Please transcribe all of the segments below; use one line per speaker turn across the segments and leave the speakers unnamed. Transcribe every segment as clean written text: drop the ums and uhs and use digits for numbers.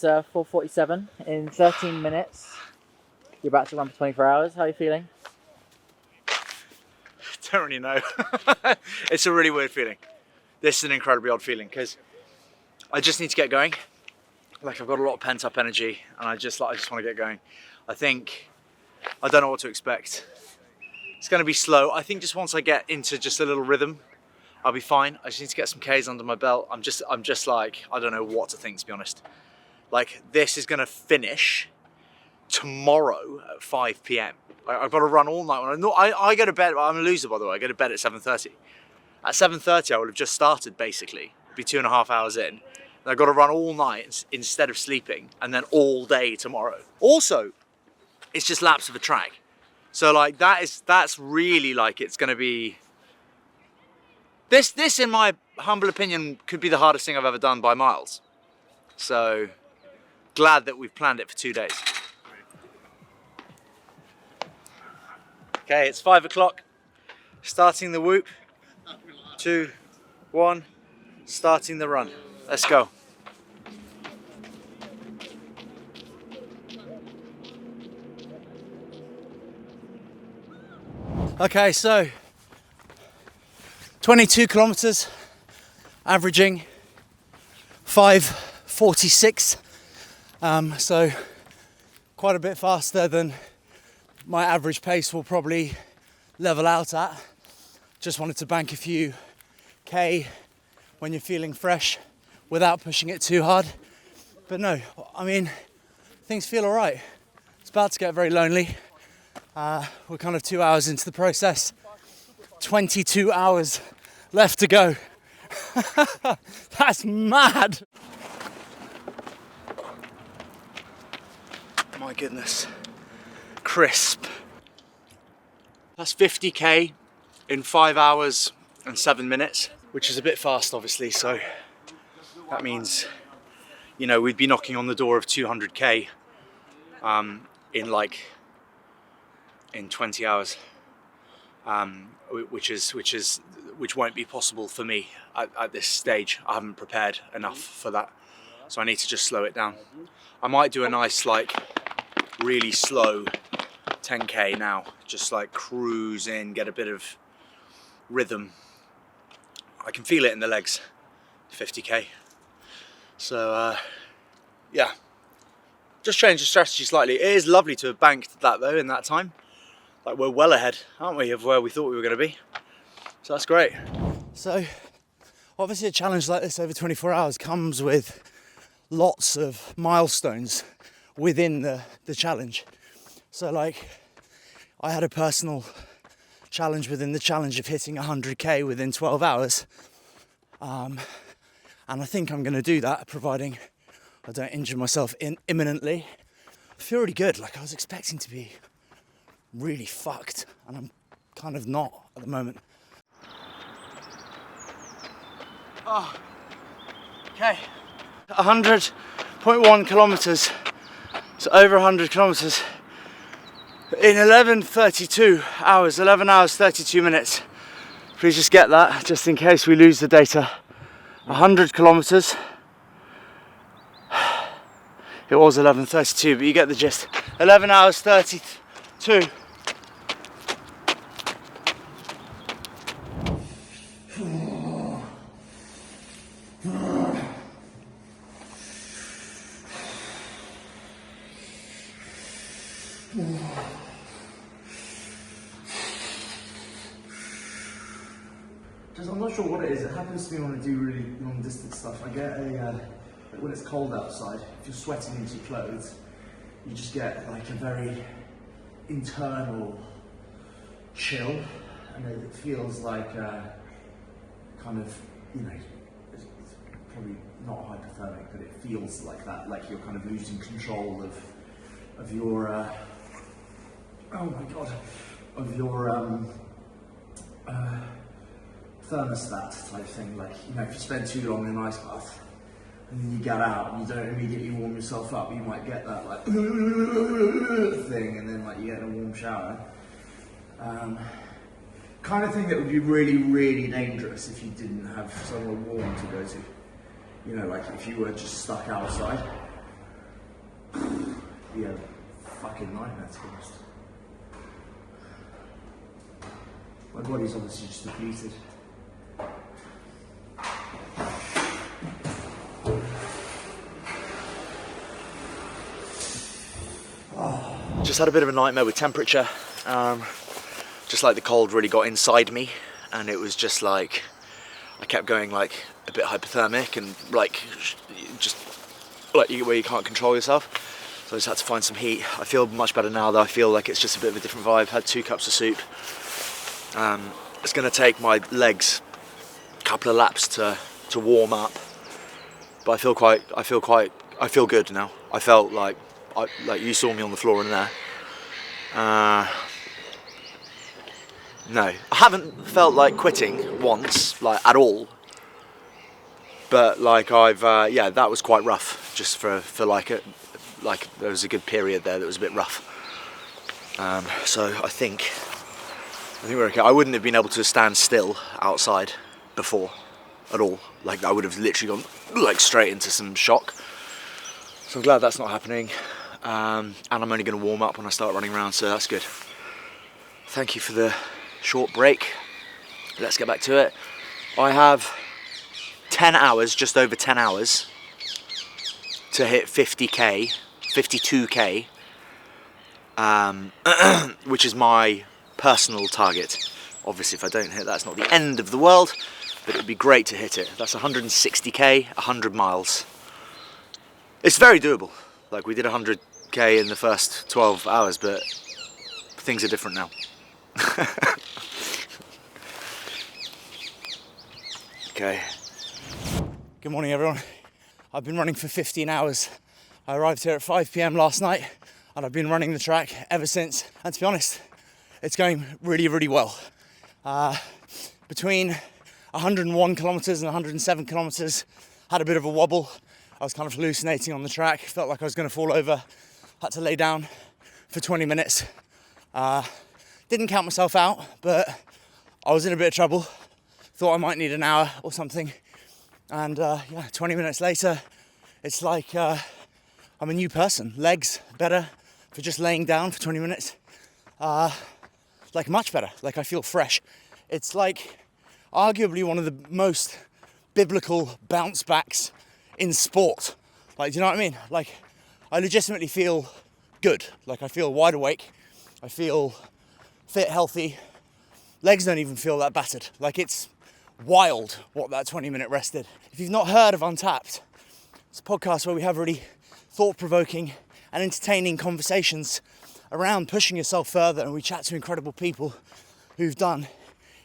It's 4:47 in 13 minutes. You're about to run for 24 hours. How are you feeling?
Don't really know. It's a really weird feeling. This is an incredibly odd feeling because I just need to get going. Like I've got a lot of pent up energy and I just want to get going. I don't know what to expect. It's going to be slow. I think just once I get into just a little rhythm, I'll be fine. I just need to get some Ks under my belt. I'm just like, I don't know what to think, to be honest. Like this is going to finish tomorrow at 5 p.m. I've got to run all night. I go to bed, I'm a loser by the way, I go to bed at 7:30. At 7:30 I would have just started basically. It'd be 2.5 hours in. And I've got to run all night instead of sleeping and then all day tomorrow. Also, it's just laps of a track. So like that's really like it's gonna be this in my humble opinion could be the hardest thing I've ever done by miles. So glad that we've planned it for 2 days. Okay, it's 5 o'clock. Starting the whoop. 2, 1, starting the run. Let's go. Okay, so 22 kilometers, averaging 5:46. So quite a bit faster than my average pace will probably level out at. Just wanted to bank a few K when you're feeling fresh without pushing it too hard. But no, I mean, things feel all right. It's about to get very lonely. We're kind of 2 hours into the process. 22 hours left to go. That's mad. My goodness. Crisp. That's 50K in 5 hours and 7 minutes, which is a bit fast obviously, so that means, you know, we'd be knocking on the door of 200K in 20 hours, which won't be possible for me at this stage. I haven't prepared enough for that, so I need to just slow it down. I might do a nice like really slow 10K now, just like cruise in, get a bit of rhythm. I can feel it in the legs. 50K. So yeah, just change the strategy slightly. It is lovely to have banked that though in that time. Like we're well ahead, aren't we, of where we thought we were going to be. So that's great. So obviously a challenge like this over 24 hours comes with lots of milestones within the challenge. So like I had a personal challenge within the challenge of hitting 100K within 12 hours. And I think I'm going to do that, providing I don't injure myself imminently. I feel really good. Like I was expecting to be really fucked, and I'm kind of not at the moment. Oh, okay. 100.1 kilometers. So over 100 kilometers in 11:32 hours, 11 hours 32 minutes. Please just get that, just in case we lose the data. 100 kilometers. It was 11:32, but you get the gist. 11 hours 32. I'm not sure what it is. It happens to me when I do really long distance stuff. I get when it's cold outside, if you're sweating into your clothes, you just get like a very internal chill, and it feels like kind of, you know, it's probably not hypothermic, but it feels like that, like you're kind of losing control of your oh my god, of your thermostat type thing. Like, you know, if you spend too long in an ice bath and then you get out and you don't immediately warm yourself up, you might get that like thing, and then like you get in a warm shower. Kind of thing that would be really, really dangerous if you didn't have somewhere warm to go to. You know, like if you were just stuck outside. be a fucking nightmare, to be honest. My body's obviously just depleted. Just had a bit of a nightmare with temperature. Just like the cold really got inside me, and it was just like I kept going like a bit hypothermic and like just like where you can't control yourself. So I just had to find some heat. I feel much better now though. I feel like it's just a bit of a different vibe. Had 2 cups of soup. It's going to take my legs a couple of laps to warm up, but I feel good now. I felt like you saw me on the floor in there. No, I haven't felt like quitting once, like at all. But like yeah, that was quite rough. Just for like there was a good period there that was a bit rough. So I think we're okay. I wouldn't have been able to stand still outside before at all. Like I would have literally gone like straight into some shock. So I'm glad that's not happening. And I'm only going to warm up when I start running around, so that's good. Thank you for the short break. Let's get back to it. I have 10 hours, just over 10 hours to hit 50k, 52k, which is my personal target. Obviously if I don't hit that, it's not the end of the world, but it would be great to hit it. That's 160k, 100 miles. It's very doable. Like we did 100k in the first 12 hours, but things are different now. Okay. Good morning everyone. I've been running for 15 hours. I arrived here at 5 p.m. last night and I've been running the track ever since. And to be honest, it's going really, really well. Between 101 kilometers and 107 kilometers, had a bit of a wobble. I was kind of hallucinating on the track. Felt like I was going to fall over. Had to lay down for 20 minutes. Didn't count myself out, but I was in a bit of trouble. Thought I might need an hour or something. And yeah, 20 minutes later, it's like I'm a new person. Legs better for just laying down for 20 minutes. Like much better. Like I feel fresh. It's like arguably one of the most biblical bounce backs in sport. Like, do you know what I mean? Like, I legitimately feel good. Like, I feel wide awake. I feel fit, healthy. Legs don't even feel that battered. Like, it's wild what that 20-minute rest did. If you've not heard of Untapped, it's a podcast where we have really thought-provoking and entertaining conversations around pushing yourself further, and we chat to incredible people who've done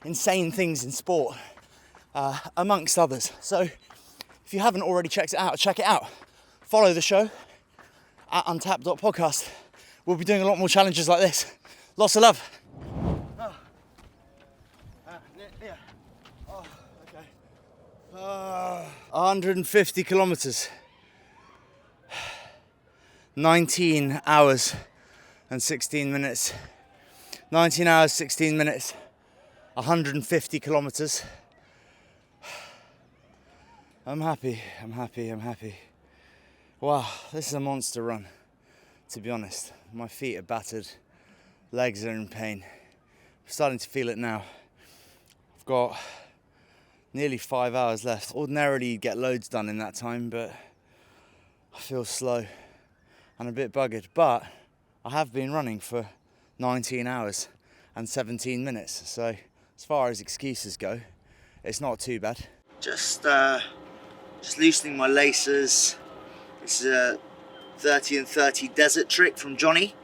insane things in sport, amongst others. So if you haven't already checked it out, check it out. Follow the show at untapped.podcast. We'll be doing a lot more challenges like this. Lots of love. 150 kilometers. 19 hours and 16 minutes. 19 hours, 16 minutes. 150 kilometers. I'm happy. Wow, this is a monster run, to be honest. My feet are battered, legs are in pain. I'm starting to feel it now. I've got nearly 5 hours left. Ordinarily you'd get loads done in that time, but I feel slow and a bit buggered. But I have been running for 19 hours and 17 minutes, so as far as excuses go, it's not too bad. Just loosening my laces. This is a 30 and 30 desert trick from Johnny.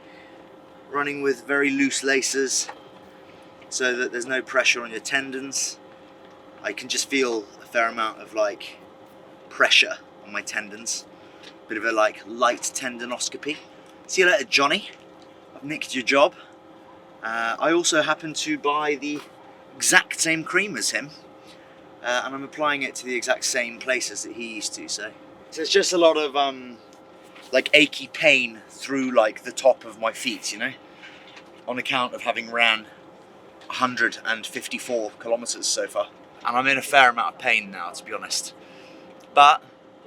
Running with very loose laces so that there's no pressure on your tendons. I can just feel a fair amount of like pressure on my tendons. Bit of a like light tendonoscopy. See you later, Johnny. I've nicked your job. I also happen to buy the exact same cream as him. And I'm applying it to the exact same places that he used to, so it's just a lot of like achy pain through like the top of my feet, you know, on account of having ran 154 kilometers so far, and I'm in a fair amount of pain now, to be honest, but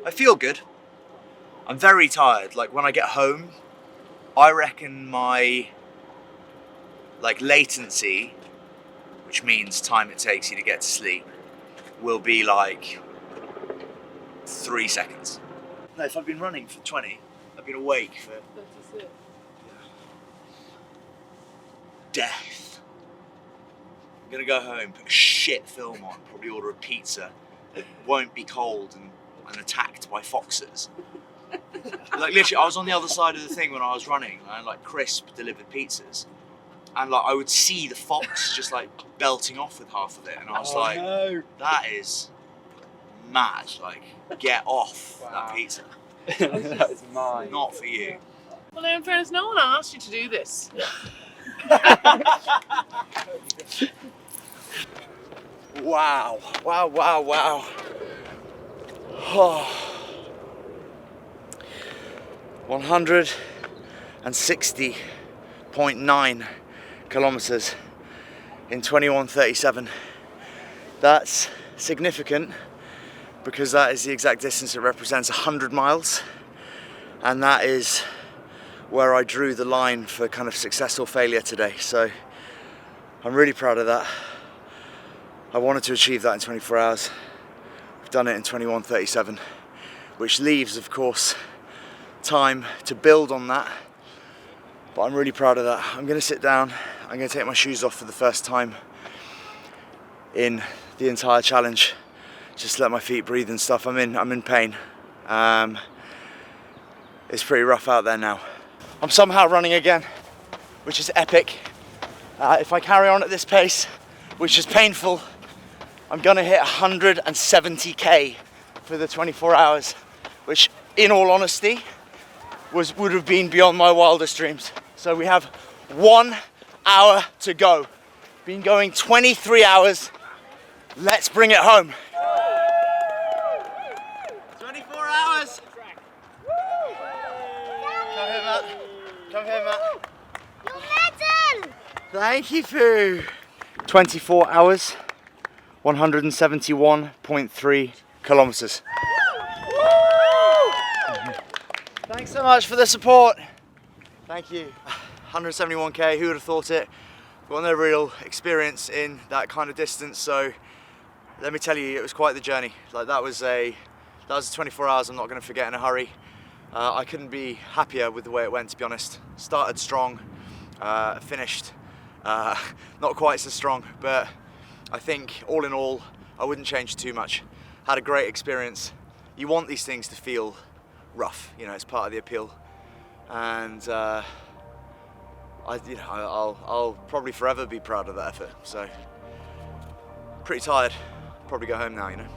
I feel good. I'm very tired. Like when I get home,
I reckon my like latency, which means time it takes you to get to sleep, will be like 3 seconds. No, if I've been running for 20, I've been awake for death. I'm gonna go home, put a shit film on, probably order a pizza that won't be cold and attacked by foxes. Like literally, I was on the other side of the thing when I was running, and like crisp delivered pizzas, and like I would see the fox just like belting off with half of it, and I was no. That is mad. Like, get off that pizza.
That is mine.
Not for you.
Well, in fairness, no one asked you to do this.
Wow, wow, wow, wow. Oh. 160.9 kilometers in 21:37. That's significant because that is the exact distance it represents 100 miles, and that is where I drew the line for kind of success or failure today. So I'm really proud of that. I wanted to achieve that in 24 hours. I've done it in 21:37, which leaves, of course, time to build on that, but I'm really proud of that. I'm going to sit down, I'm going to take my shoes off for the first time in the entire challenge, just let my feet breathe and stuff. I'm in pain. It's pretty rough out there now. I'm somehow running again, which is epic. If I carry on at this pace, which is painful, I'm going to hit 170k for the 24 hours, which in all honesty would have been beyond my wildest dreams. So we have 1 hour to go. Been going 23 hours. Let's bring it home. 24 hours. Come here, Matt. Come here, Matt.
Your medal!
Thank you, Pooh. 24 hours, 171.3 kilometers. Thanks so much for the support. Thank you. 171k, who would have thought it? Got no real experience in that kind of distance, so let me tell you, it was quite the journey. Like that was 24 hours I'm not going to forget in a hurry. I couldn't be happier with the way it went, to be honest. Started strong, finished not quite so strong, but I think all in all, I wouldn't change too much. Had a great experience. You want these things to feel rough, you know, it's part of the appeal, and I'll probably forever be proud of that effort. So pretty tired, probably go home now, you know.